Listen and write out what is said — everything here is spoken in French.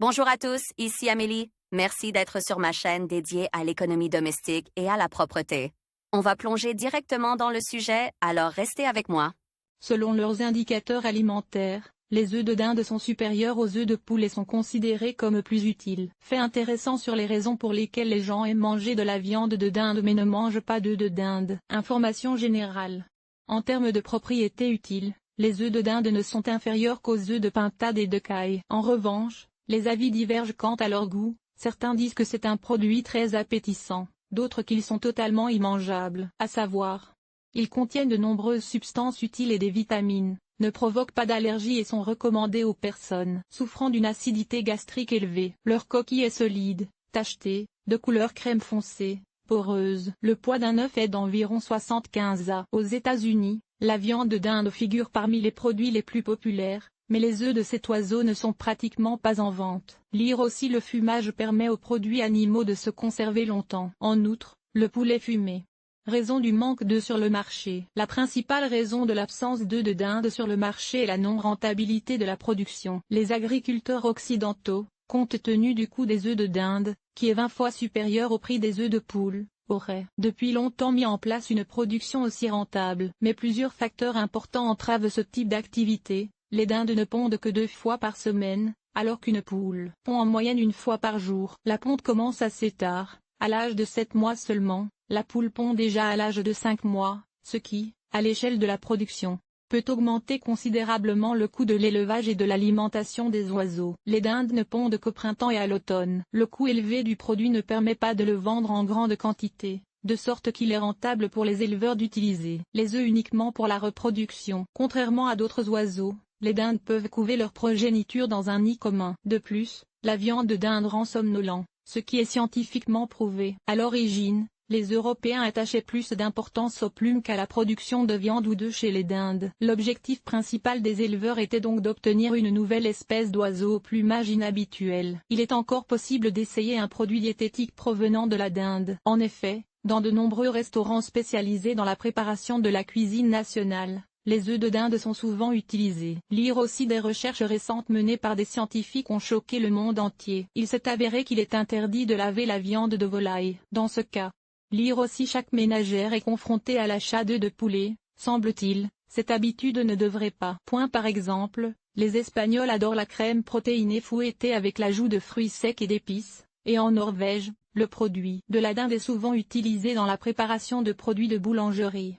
Bonjour à tous, ici Amélie. Merci d'être sur ma chaîne dédiée à l'économie domestique et à la propreté. On va plonger directement dans le sujet, alors restez avec moi. Selon leurs indicateurs alimentaires, les œufs de dinde sont supérieurs aux œufs de poule et sont considérés comme plus utiles. Fait intéressant sur les raisons pour lesquelles les gens aiment manger de la viande de dinde mais ne mangent pas d'œufs de dinde. Information générale. En termes de propriétés utiles, les œufs de dinde ne sont inférieurs qu'aux œufs de pintade et de caille. En revanche, les avis divergent quant à leur goût. Certains disent que c'est un produit très appétissant, d'autres qu'ils sont totalement immangeables. À savoir, ils contiennent de nombreuses substances utiles et des vitamines, ne provoquent pas d'allergie et sont recommandés aux personnes souffrant d'une acidité gastrique élevée. Leur coquille est solide, tachetée, de couleur crème foncée, poreuse. Le poids d'un œuf est d'environ 75 à. Aux États-Unis, la viande de dinde figure parmi les produits les plus populaires, mais les œufs de cet oiseau ne sont pratiquement pas en vente. Lire aussi: le fumage permet aux produits animaux de se conserver longtemps. En outre, le poulet fumé. Raison du manque d'œufs sur le marché. La principale raison de l'absence d'œufs de dinde sur le marché est la non-rentabilité de la production. Les agriculteurs occidentaux, compte tenu du coût des œufs de dinde, qui est 20 fois supérieur au prix des œufs de poule, auraient depuis longtemps mis en place une production aussi rentable. Mais plusieurs facteurs importants entravent ce type d'activité. Les dindes ne pondent que 2 fois par semaine, alors qu'une poule pond en moyenne 1 fois par jour. La ponte commence assez tard, à l'âge de 7 mois seulement. La poule pond déjà à l'âge de 5 mois, ce qui, à l'échelle de la production, peut augmenter considérablement le coût de l'élevage et de l'alimentation des oiseaux. Les dindes ne pondent qu'au printemps et à l'automne. Le coût élevé du produit ne permet pas de le vendre en grande quantité, de sorte qu'il est rentable pour les éleveurs d'utiliser les œufs uniquement pour la reproduction. Contrairement à d'autres oiseaux, les dindes peuvent couver leur progéniture dans un nid commun. De plus, la viande de dinde rend somnolent, ce qui est scientifiquement prouvé. À l'origine, les Européens attachaient plus d'importance aux plumes qu'à la production de viande ou d'œufs chez les dindes. L'objectif principal des éleveurs était donc d'obtenir une nouvelle espèce d'oiseau au plumage inhabituel. Il est encore possible d'essayer un produit diététique provenant de la dinde. En effet, dans de nombreux restaurants spécialisés dans la préparation de la cuisine nationale, les œufs de dinde sont souvent utilisés. Lire aussi: des recherches récentes menées par des scientifiques ont choqué le monde entier. Il s'est avéré qu'il est interdit de laver la viande de volaille. Dans ce cas, lire aussi: chaque ménagère est confrontée à l'achat d'œufs de poulet, semble-t-il, cette habitude ne devrait pas. Par exemple, les Espagnols adorent la crème protéinée fouettée avec l'ajout de fruits secs et d'épices, et en Norvège, le produit de la dinde est souvent utilisé dans la préparation de produits de boulangerie.